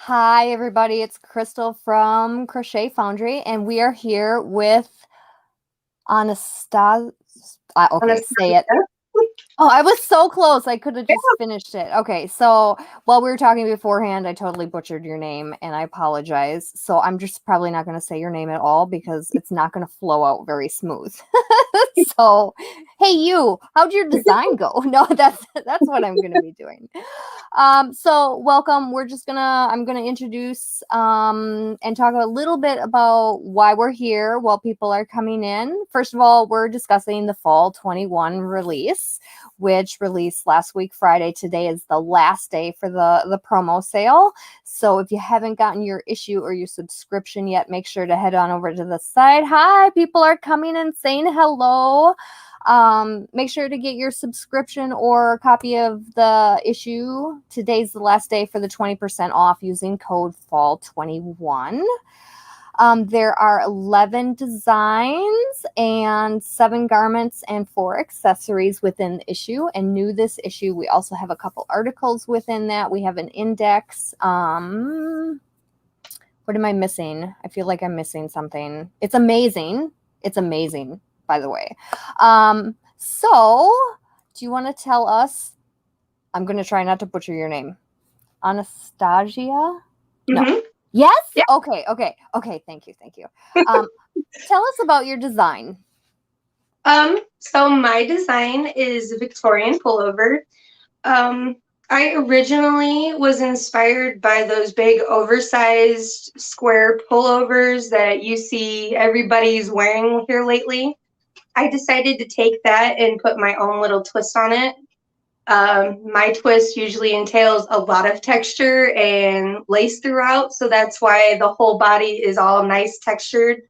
Hi, everybody. It's Crystal from Crochet Foundry, and we are here with Anastasia. Okay, say it. Anastasia. Oh, I was so close. I could have just finished it. Okay, so while we were talking beforehand, I totally butchered your name, and I apologize. So I'm just probably not going to say your name at all because it's not going to flow out very smooth. So, hey, you, how'd your design go? No, that's what I'm going to be doing. So welcome. I'm gonna introduce and talk a little bit about why we're here while people are coming in. First of all, we're discussing the fall 21 release, which released last week Friday. Today is the last day for the promo sale. So if you haven't gotten your issue or your subscription yet, make sure to head on over to the site. Hi, people are coming and saying hello. Make sure to get your subscription or copy of the issue. Today's the last day for the 20% off using code FALL21. There are 11 designs and 7 garments and 4 accessories within the issue. And new this issue, we also have a couple articles within that. We have an index. What am I missing? I feel like I'm missing something. It's amazing. It's amazing, by the way. So do you want to tell us? I'm going to try not to butcher your name. Anastasia? No. Yes? Yeah. Okay. Thank you. Tell us about your design. So my design is a Victorian pullover. I originally was inspired by those big oversized square pullovers that you see everybody's wearing here lately. I decided to take that and put my own little twist on it. My twist usually entails a lot of texture and lace throughout, so that's why the whole body is all nice textured.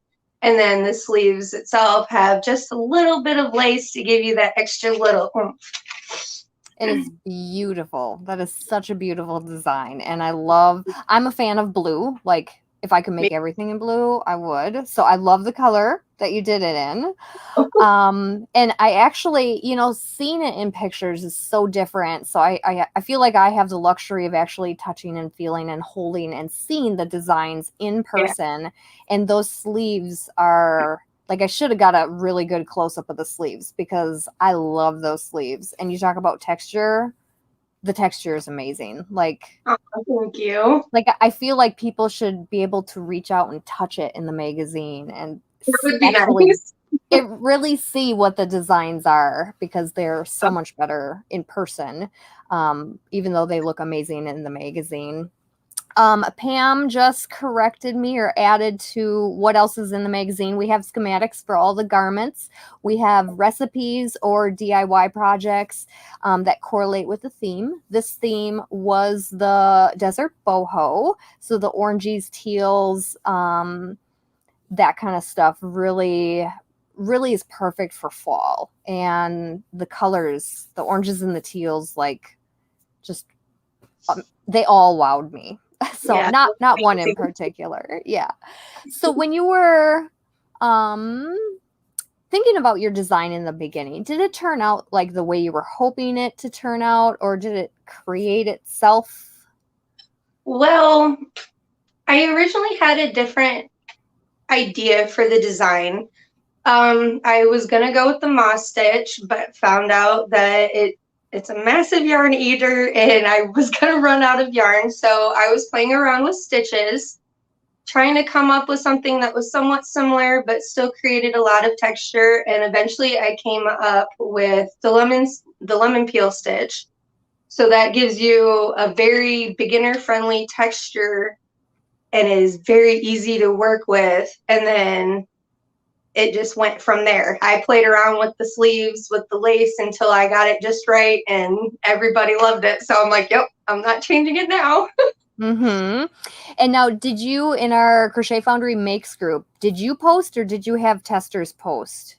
And then the sleeves itself have just a little bit of lace to give you that extra little oomph. It is beautiful. That is such a beautiful design. And I'm a fan of blue. Like, if I could make everything in blue, I would. So I love the color that you did it in. And I actually, seeing it in pictures is so different. So I feel like I have the luxury of actually touching and feeling and holding and seeing the designs in person. Yeah. And those sleeves are like, I should have got a really good close up of the sleeves because I love those sleeves. And you talk about texture. The texture is amazing. Like, oh, thank you. Like, I feel like people should be able to reach out and touch it in the magazine and really see what the designs are because they're so much better in person, even though they look amazing in the magazine. Pam just corrected me or added to what else is in the magazine. We have schematics for all the garments. We have recipes or DIY projects that correlate with the theme. This theme was the desert boho. So the oranges, teals, that kind of stuff really is perfect for fall. And the colors, the oranges and the teals, like just they all wowed me. So yeah, not one in particular. Yeah. So when you were thinking about your design in the beginning, did it turn out like the way you were hoping it to turn out, or did it create itself? Well, I originally had a different idea for the design. I was gonna go with the moss stitch, but found out that it's a massive yarn eater and I was gonna run out of yarn. So I was playing around with stitches, trying to come up with something that was somewhat similar, but still created a lot of texture. And eventually I came up with the lemon peel stitch. So that gives you a very beginner friendly texture and is very easy to work with. And then it just went from there. I played around with the sleeves, with the lace until I got it just right and everybody loved it. So I'm like, yep, I'm not changing it now. Mm-hmm. And now, did you, in our Crochet Foundry Makes group, did you post or did you have testers post?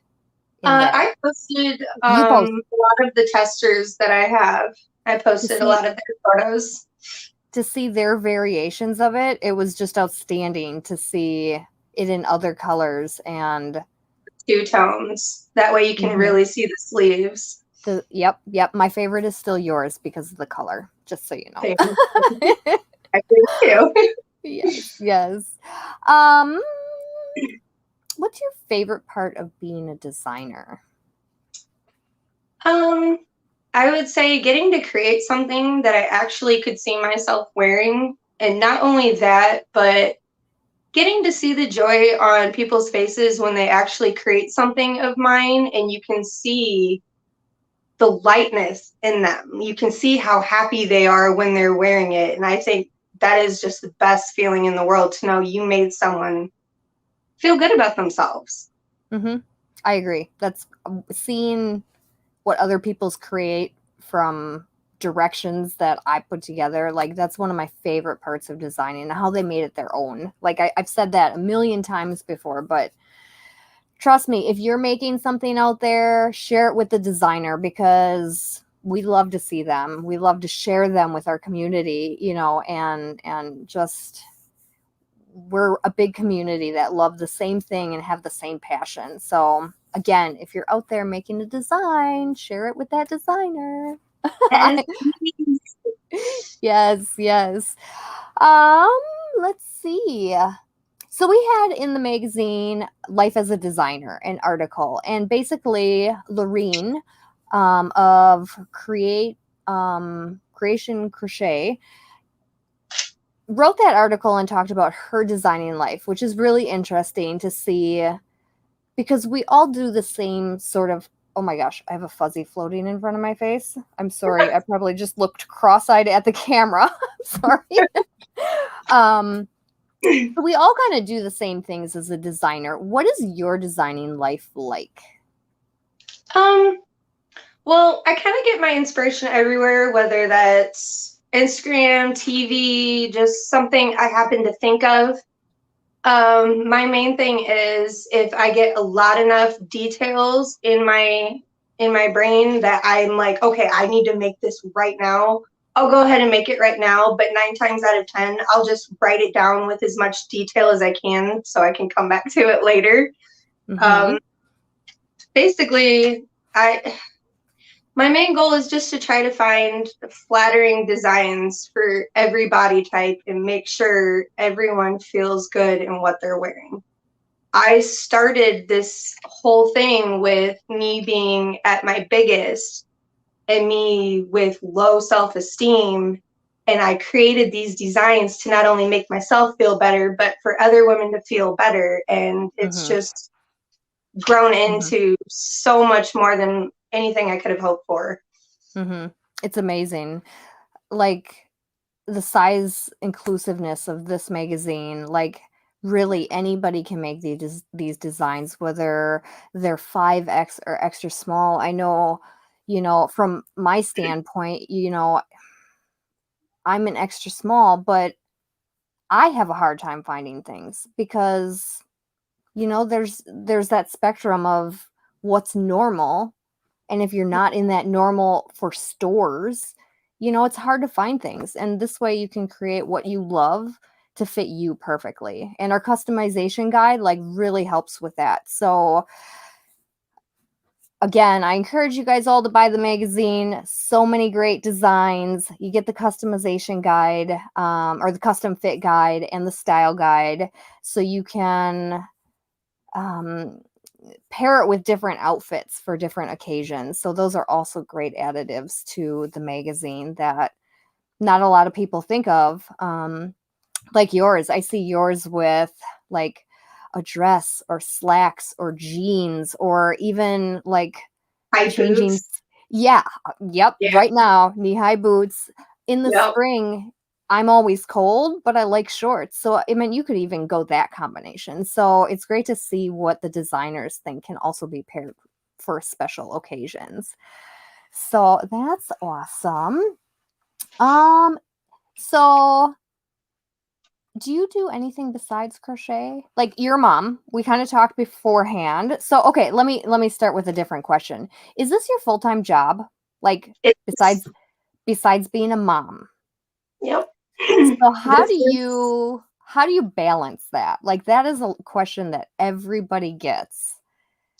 I posted a lot of the testers that I have. I posted a lot of their photos. To see their variations of it, it was just outstanding to see it in other colors and 2 tones. That way you can really see the sleeves. Yep. My favorite is still yours because of the color, just so you know. do too. Yes, yes. Um, what's your favorite part of being a designer? Um, I would say getting to create something that I actually could see myself wearing. And not only that, but getting to see the joy on people's faces when they actually create something of mine and you can see the lightness in them. You can see how happy they are when they're wearing it. And I think that is just the best feeling in the world to know you made someone feel good about themselves. Mm-hmm. I agree. That's seeing what other people's create from directions that I put together. Like that's one of my favorite parts of designing, how they made it their own. Like I've said that a million times before, but trust me, if you're making something out there, share it with the designer because we love to see them. We love to share them with our community, and just we're a big community that love the same thing and have the same passion. So again, if you're out there making a design, share it with that designer. Yes. Yes, yes. Um, let's see. So we had in the magazine Life as a Designer an article, and basically Lorene of Creation Crochet wrote that article and talked about her designing life, which is really interesting to see because we all do the same sort of. Oh my gosh, I have a fuzzy floating in front of my face. I'm sorry. I probably just looked cross-eyed at the camera. Sorry. We all kind of do the same things as a designer. What is your designing life like? Um, well, I kind of get my inspiration everywhere, whether that's Instagram, TV, just something I happen to think of. My main thing is if I get a lot enough details in my brain that I'm like, okay, I need to make this right now. I'll go ahead and make it right now, but 9 times out of 10, I'll just write it down with as much detail as I can so I can come back to it later. Mm-hmm. Um, basically, I my main goal is just to try to find flattering designs for every body type and make sure everyone feels good in what they're wearing. I started this whole thing with me being at my biggest and me with low self esteem. And I created these designs to not only make myself feel better, but for other women to feel better. And it's Mm-hmm. just grown Mm-hmm. into so much more than anything I could have hoped for. Mm-hmm. It's amazing. Like the size inclusiveness of this magazine, like really anybody can make these designs, whether they're 5X or extra small. I know, from my standpoint, I'm an extra small, but I have a hard time finding things because there's that spectrum of what's normal, and if you're not in that normal for stores, it's hard to find things, and this way you can create what you love to fit you perfectly, and our customization guide like really helps with that. So again, I encourage you guys all to buy the magazine. So many great designs. You get the customization guide, or the custom fit guide, and the style guide, so you can um, pair it with different outfits for different occasions. So those are also great additives to the magazine that not a lot of people think of. Like yours, I see yours with like a dress or slacks or jeans or even like High changing. boots. Yeah, yep. Yeah. Right now, knee-high boots. In the Yep. spring, I'm always cold, but I like shorts. So, I mean, you could even go that combination. So, it's great to see what the designers think can also be paired for special occasions. So, that's awesome. So do you do anything besides crochet? Like your mom, we kind of talked beforehand. So, okay, let me start with a different question. Is this your full-time job? Like It's, besides being a mom? yep. So how This do is, you balance that? Like that is a question that everybody gets.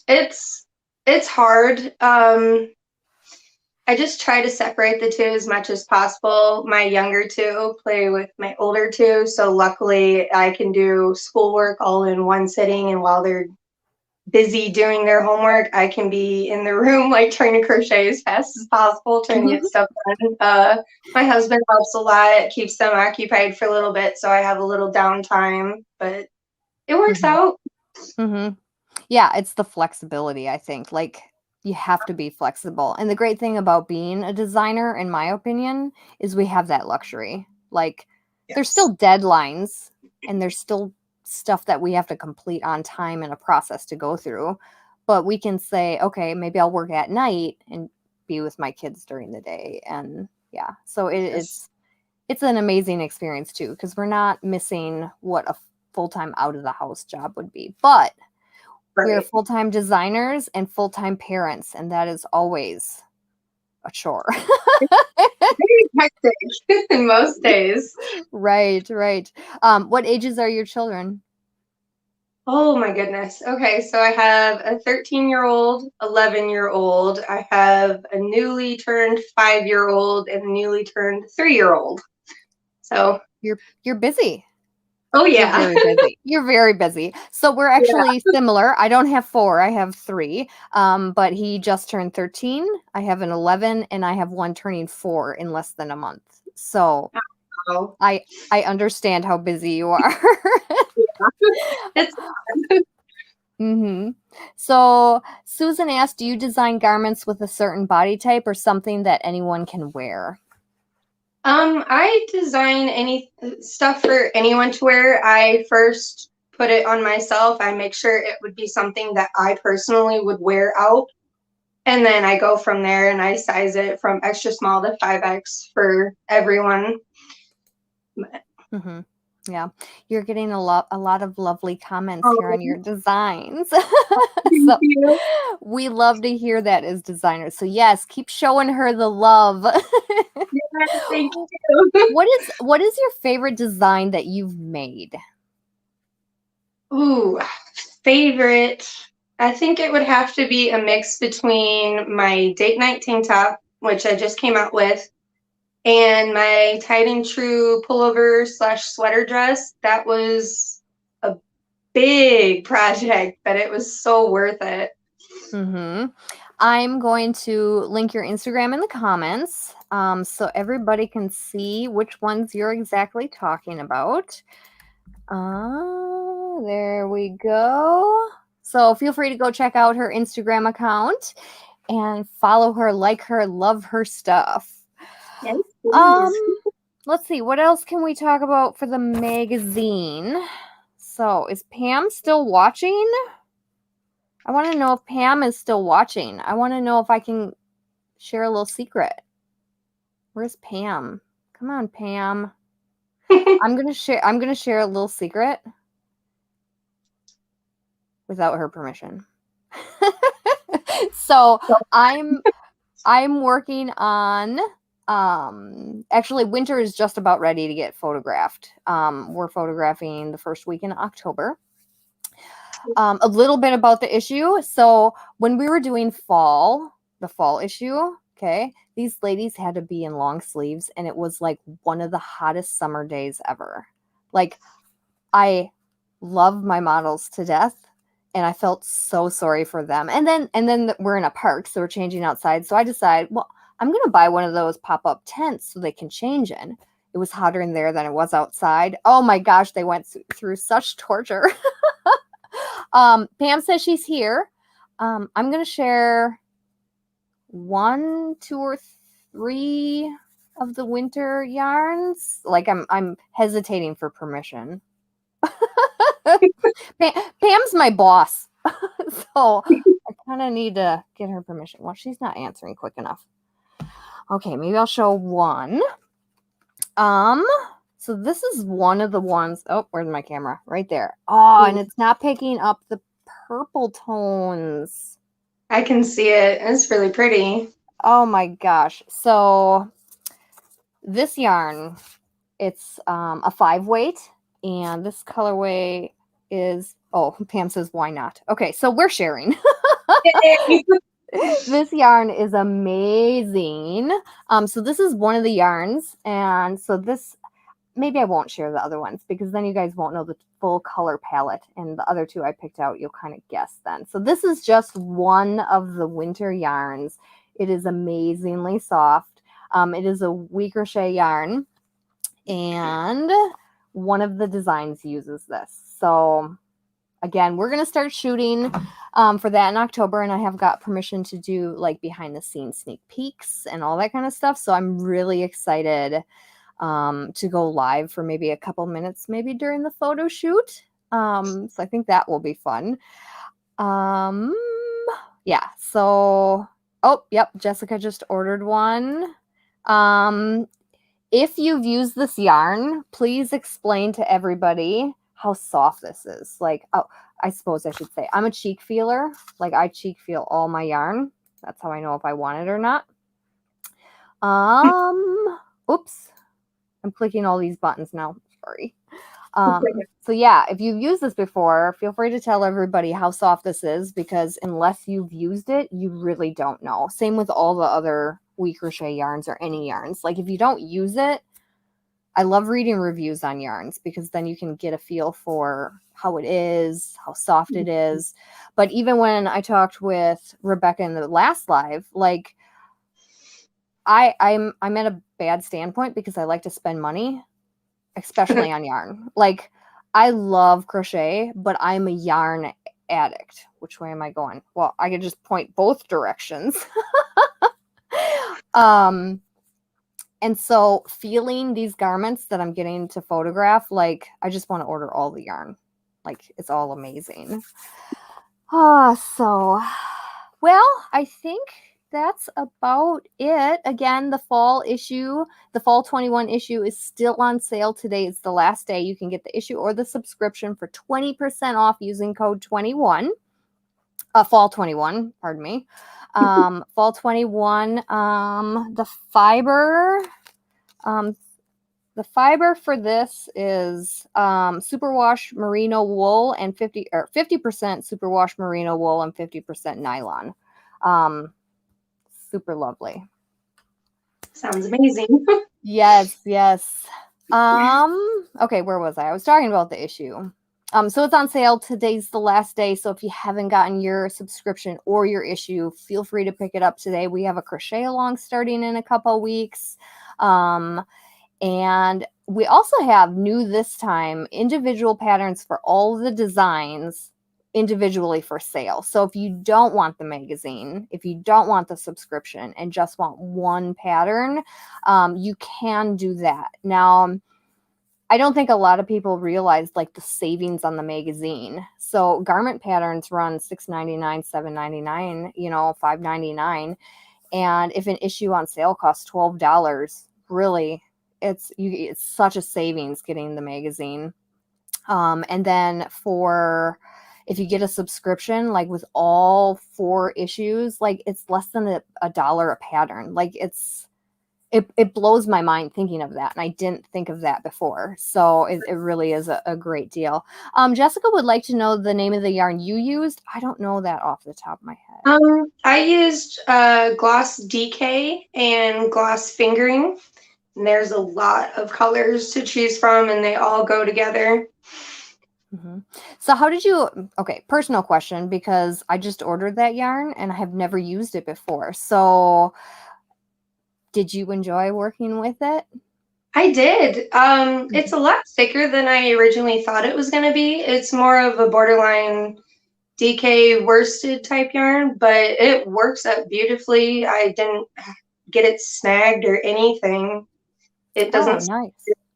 it's, it's hard. I just try to separate the two as much as possible. My younger two play with my older two, so luckily I can do schoolwork all in one sitting, and while they're busy doing their homework, I can be in the room like trying to crochet as fast as possible, trying to get stuff done. My husband helps a lot, keeps them occupied for a little bit, so I have a little downtime, but it works out. Yeah, it's the flexibility, I think. Like, you have to be flexible. And the great thing about being a designer, in my opinion, is we have that luxury. Like, there's still deadlines and there's still stuff that we have to complete on time and a process to go through. But we can say, okay, maybe I'll work at night and be with my kids during the day. And yeah, so it's an amazing experience too, because we're not missing what a full-time out of the house job would be. But we're full-time designers and full-time parents, and that is always a chore. Very hectic most days. Right. What ages are your children? Oh my goodness. Okay, so I have a 13-year-old, 11-year-old. I have a newly turned 5-year-old and a newly turned 3-year-old. So you're busy. Oh yeah. You're very busy. You're very busy. So we're actually similar. I don't have 4, I have 3. But he just turned 13. I have an 11 and I have one turning 4 in less than a month. So I understand how busy you are. It's So Susan asked, do you design garments with a certain body type or something that anyone can wear? I design any stuff for anyone to wear. I first put it on myself. I make sure it would be something that I personally would wear out. And then I go from there and I size it from extra small to 5X for everyone. Yeah, you're getting a lot of lovely comments here on your designs. Thank you. We love to hear that as designers. So yes, keep showing her the love. Yeah, thank you. What is your favorite design that you've made? Ooh, favorite. I think it would have to be a mix between my date night tank top, which I just came out with, and my tied and true pullover / sweater dress. That was a big project, but it was so worth it. I'm going to link your Instagram in the comments so everybody can see which ones you're exactly talking about. There we go. So feel free to go check out her Instagram account and follow her, like her, love her stuff. Yes, let's see, what else can we talk about for the magazine? So is Pam still watching? I want to know if Pam is still watching. I want to know if I can share a little secret. Where's Pam? Come on, Pam. I'm gonna share a little secret without her permission. So I'm working on actually winter is just about ready to get photographed. We're photographing the first week in October. A little bit about the issue. So when we were doing the fall issue, okay, these ladies had to be in long sleeves and it was like one of the hottest summer days ever. Like, I love my models to death and I felt so sorry for them. And then we're in a park, so we're changing outside. So I decided, well, I'm going to buy one of those pop-up tents so they can change in. It was hotter in there than it was outside. Oh my gosh, they went through such torture. Pam says she's here. I'm going to share 1, 2, or 3 of the winter yarns. Like I'm hesitating for permission. Pam's my boss. So I kind of need to get her permission. Well, she's not answering quick enough. Okay, maybe I'll show 1. So this is one of the ones. Oh, where's my camera? Right there. Oh, and it's not picking up the purple tones. I can see it. It's really pretty. Oh my gosh. So this yarn, it's a 5 weight, and this colorway is, oh, Pam says, why not? Okay, so we're sharing. This yarn is amazing. So this is one of the yarns, and so this, maybe I won't share the other ones because then you guys won't know the full color palette, and the other two I picked out, you'll kind of guess then. So this is just one of the winter yarns. It is amazingly soft. It is a We Crochet yarn, and one of the designs uses this. So again, we're going to start shooting for that in October, and I have got permission to do like behind the scenes sneak peeks and all that kind of stuff. So I'm really excited to go live for maybe a couple minutes, maybe during the photo shoot. So I think that will be fun. Yeah, so, oh, yep, Jessica just ordered one. If you've used this yarn, please explain to everybody how soft this is. Like, oh, I suppose I should say, I'm a cheek feeler. Like, I cheek feel all my yarn. That's how I know if I want it or not. Oops. I'm clicking all these buttons now. Sorry. So yeah, if you've used this before, feel free to tell everybody how soft this is, because unless you've used it, you really don't know. Same with all the other We Crochet yarns or any yarns. Like if you don't use it, I love reading reviews on yarns because then you can get a feel for how it is, how soft it is. But even when I talked with Rebecca in the last live, like I'm at a bad standpoint because I like to spend money, especially on yarn. Like I love crochet, but I'm a yarn addict. Which way am I going? Well, I could just point both directions. And so feeling these garments that I'm getting to photograph, like I just want to order all the yarn. Like it's all amazing. So well, I think that's about it. Again, the fall issue, the fall 21 issue is still on sale today. It's the last day. You can get the issue or the subscription for 20% off using code 21. Fall 21, pardon me. Fall 21, the fiber for this is superwash merino wool and 50% superwash merino wool and 50% nylon. Super lovely. Sounds amazing. Yes. Okay, where was I? I was talking about the issue. So it's on sale. Today's the last day. So if you haven't gotten your subscription or your issue, feel free to pick it up today. We have a crochet along starting in a couple weeks. And we also have new this time individual patterns for all the designs individually for sale. So if you don't want the magazine, if you don't want the subscription and just want one pattern, you can do that. Now, I don't think a lot of people realize like the savings on the magazine. So garment patterns run $6.99, $7.99, $5.99. And if an issue on sale costs $12, really, it's such a savings getting the magazine. And then if you get a subscription, like with all 4 issues, like it's less than a dollar a pattern. Like it blows my mind thinking of that. And I didn't think of that before. So it really is a great deal. Jessica would like to know the name of the yarn you used. I don't know that off the top of my head. I used gloss DK and gloss fingering. And there's a lot of colors to choose from, and they all go together. Mm-hmm. So how did you, okay, personal question, because I just ordered that yarn and I have never used it before. So did you enjoy working with it? I did. It's a lot thicker than I originally thought it was going to be. It's more of a borderline DK worsted type yarn, but it works up beautifully. I didn't get it snagged or anything. It doesn't nice.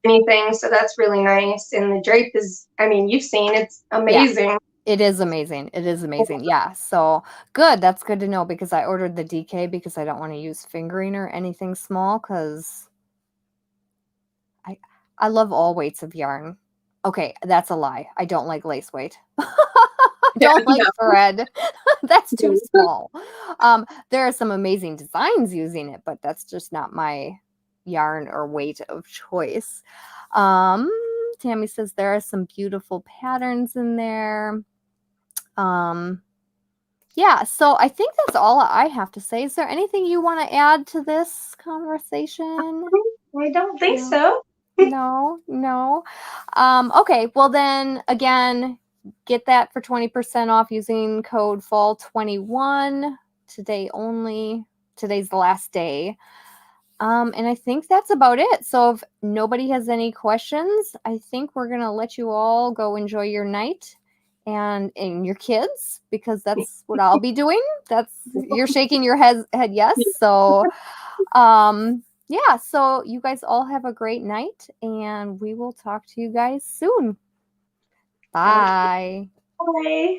anything, so that's really nice. And the drape is, I mean, you've seen, it's amazing. Yeah, it is amazing. It is amazing. Yeah. So good. That's good to know because I ordered the DK because I don't want to use fingering or anything small because I love all weights of yarn. Okay, that's a lie. I don't like lace weight. I don't like thread. That's too small. There are some amazing designs using it, but that's just not my yarn or weight of choice. Tammy says there are some beautiful patterns in there. yeah, so I think that's all I have to say. Is there anything you want to add to this conversation? I don't think No. so. No. Okay, well then again, get that for 20% off using code fall21 today only. Today's the last day. And I think that's about it. So if nobody has any questions, I think we're gonna let you all go enjoy your night and your kids, because that's what I'll be doing. That's You're shaking your head yes. So yeah, so you guys all have a great night and we will talk to you guys soon. Okay. Bye. Bye.